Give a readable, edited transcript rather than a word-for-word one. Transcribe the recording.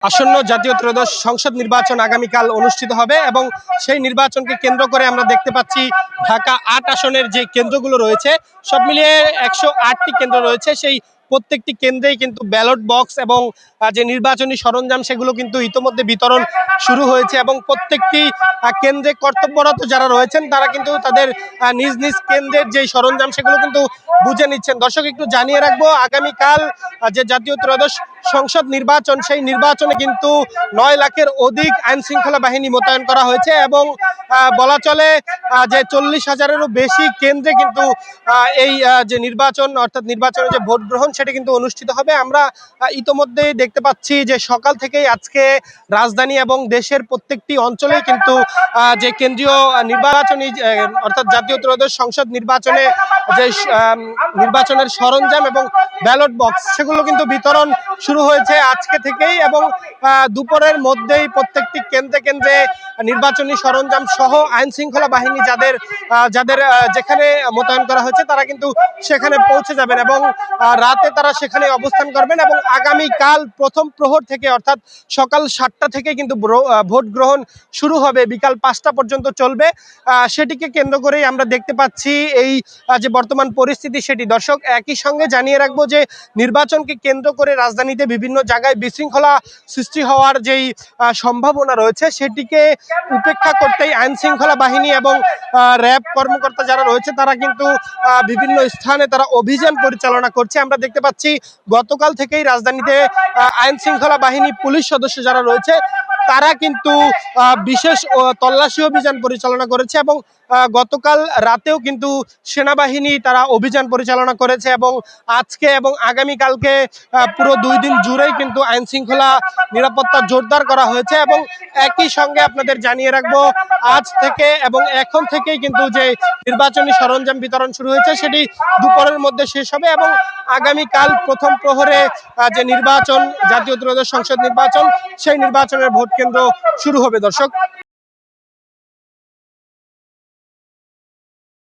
আসন্ন জাতীয় ত্রয়োদশ সংসদ নির্বাচন আগামীকাল অনুষ্ঠিত হবে এবং সেই নির্বাচনকে কেন্দ্র করে আমরা দেখতে পাচ্ছি ঢাকা ৮ আসনের যে কেন্দ্রগুলো রয়েছে সব মিলিয়ে ১০৮টি কেন্দ্র রয়েছে। সেই প্রত্যেকটি কেন্দ্রেই কিন্তু ব্যালট বক্স এবং যে নির্বাচনী সরঞ্জাম সেগুলো কিন্তু ইতোমধ্যে বিতরণ শুরু হয়েছে এবং প্রত্যেকটি কেন্দ্রে কর্তব্যরত যারা রয়েছেন তারা কিন্তু তাদের নিজ নিজ কেন্দ্রের যে সরঞ্জাম সেগুলো কিন্তু বুঝে নিচ্ছেন। দর্শক একটু জানিয়ে রাখবো, আগামীকাল যে জাতীয় ত্রয়োদশ সংসদ নির্বাচন সেই নির্বাচনে কিন্তু ৯ লাখের অধিক আইন শৃঙ্খলা বাহিনী মোতায়েন করা হয়েছে এবং বলা চলে যে ৪০,০০০-এরও বেশি কেন্দ্রে কিন্তু এই যে নির্বাচন অর্থাৎ নির্বাচনের যে ভোট গ্রহণ সেটি কিন্তু অনুষ্ঠিত হবে। আমরা ইতোমধ্যেই দেখতে পাচ্ছি যে সকাল থেকেই আজকে রাজধানী এবং দেশের প্রত্যেকটি অঞ্চলেই কিন্তু যে কেন্দ্রীয় নির্বাচনী অর্থাৎ জাতীয় ত্রয়োদশ সংসদ নির্বাচনে যে নির্বাচনের সরঞ্জাম এবং ব্যালট বক্স সেগুলো কিন্তু বিতরণ শুরু হয়েছে আজকে থেকেই এবং দুপুরের মধ্যেই প্রত্যেকটি কেন্দ্রে কেন্দ্রে নির্বাচনী সরঞ্জাম সহ আইন শৃঙ্খলা বাহিনী যাদের যেখানে মোতায়েন করা হয়েছে তারা কিন্তু সেখানে পৌঁছে যাবেন এবং রাতে তারা সেখানে অবস্থান করবেন এবং আগামীকাল প্রথম প্রহর থেকে অর্থাৎ সকাল ৭টা থেকে কিন্তু ভোট গ্রহণ শুরু হবে, বিকাল ৫টা পর্যন্ত চলবে। সেটিকে কেন্দ্র করেই আমরা দেখতে পাচ্ছি এই যে বর্তমান পরিস্থিতি সেটি। দর্শক একই সঙ্গে জানিয়ে রাখবো যে নির্বাচনকে কেন্দ্র করে রাজধানীতে বিভিন্ন জায়গায় বিশৃঙ্খলা সৃষ্টি হওয়ার যেই সম্ভাবনা রয়েছে সেটিকে উপেক্ষা করতেই আইন শৃঙ্খলা বাহিনী এবং র্যাব কর্মকর্তা যারা রয়েছে তারা কিন্তু বিভিন্ন স্থানে তারা অভিযান পরিচালনা করছে। আমরা দেখতে পাচ্ছি গতকাল থেকেই রাজধানীতে আইন শৃঙ্খলা বাহিনী পুলিশ সদস্য যারা রয়েছে তারা কিন্তু বিশেষ তল্লাশি অভিযান পরিচালনা করেছে এবং গতকাল রাতেও কিন্তু সেনাবাহিনী তারা অভিযান পরিচালনা করেছে এবং আজকে এবং আগামীকালকে পুরো ২ দিন জুড়েই কিন্তু আইন শৃঙ্খলা নিরাপত্তা জোরদার করা হয়েছে এবং একই সঙ্গে আপনাদের জানিয়ে রাখবো আজ থেকে এবং এখন থেকেই কিন্তু যে নির্বাচনী সরঞ্জাম বিতরণ শুরু হয়েছে সেটি দুপুরের মধ্যে শেষ হবে এবং আগামীকাল প্রথম প্রহরে যে নির্বাচন জাতীয় ত্রয়োদশ সংসদ নির্বাচন সেই নির্বাচনের ভোট কেন্দ্র শুরু হবে। দর্শক।